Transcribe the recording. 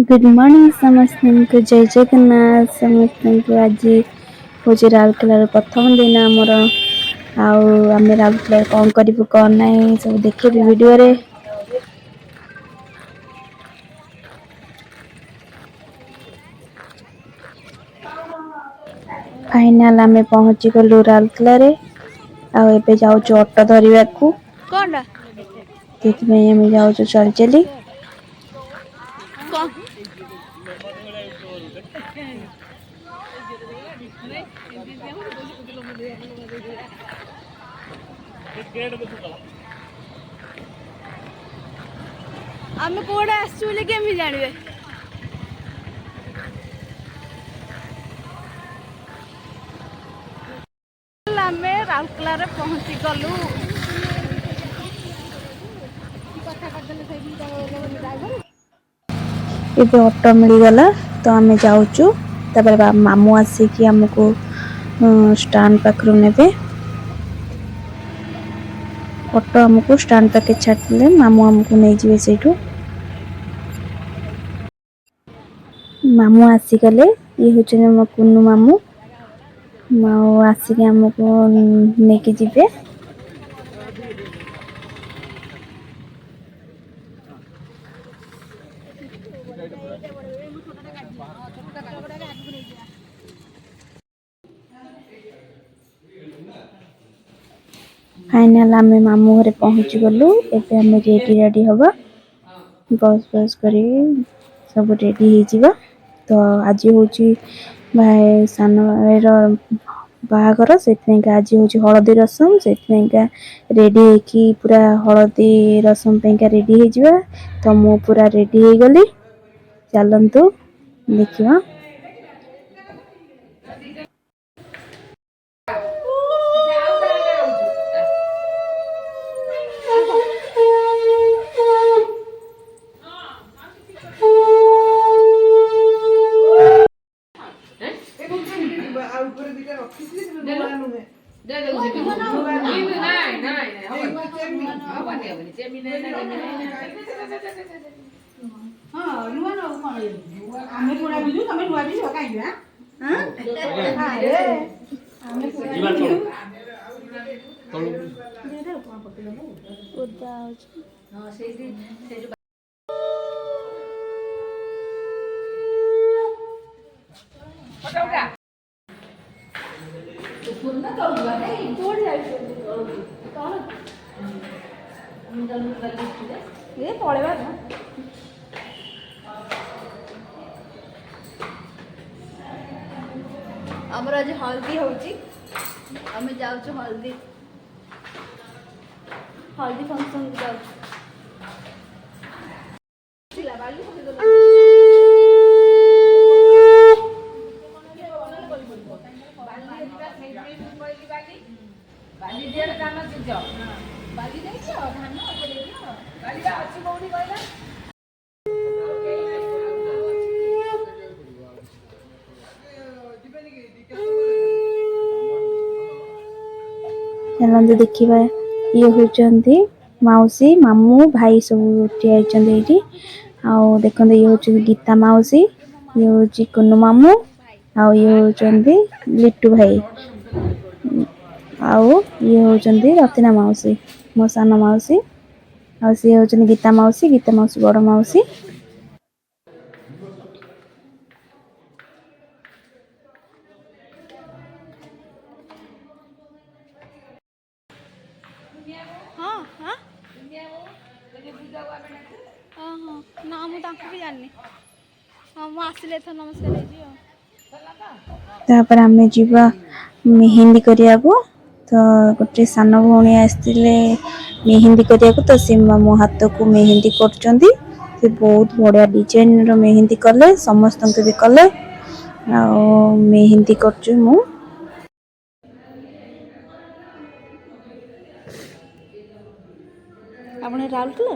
Good morning समस्त को जय जगन्नाथ समस्त को आज हूँ राउरकेलार प्रथम दिन आमर आम राउरकेलार कौन करूँ कौन ना सब देखेबी वीडियो रे। फाइनाल आम पहुँची गलु राउरकेलार आबे जाऊँ ऑटो धरने को आम जाऊँ चल चली आम कोड़ा आसु केमी जानवे आम राउरकेलार पहुँची गलु ये ऑटो मिलगला तो आम जाऊँ मामू आसिकी आमको स्टैंड पाखरु नेबे ऑटो आमको स्टैंड पाखे छाड़े मामू आमको नहीं जीवे सेठू मामू आसीगले ये हूँ मो कुन्नू मामू आसिक आमको नहीं जीवे फाइनाल आम मामू घरे पहुँची गलु एबे आम रेडी रेडी हवा बस बस कर सब रेडी हो तो आज हूँ भाई सान भाईर बाहागर से आज हूँ हलदी रसम से रेडी होकी पूरा हलदी रसम रेडी हो तो मु पूरा रेडी हो गली चलतु देखा पड़ेगा आमर आज हल्दी होची आम जाऊँ हल्दी हल्दी फंक्शन जाऊँ चलते देखा ये हूँ मौसी मामू भाई सब ठिया देखते ये हूँ गीता मौसी ये हूँ कुन्नू मामू आउ ये हूँ लिट्टू भाई आउ ये हूँ रतिना मौसी मो सान मौसी आ सी हूँ गीता मौसी बड़ मौसी हाँ हाँ ना मुझे भी जानी हाँ मुझे आसिले तो नमस्कार आम जीवा मेहंदी करिया को तो गोटे सान भौणी आसते मेहंदी करिया को तो सी मो हाथ को मेहंदी कर बहुत बढ़िया डिजाइन रो मेहंदी कले समस्त भी कले आ मेहंदी कर मु आपने राउरकेला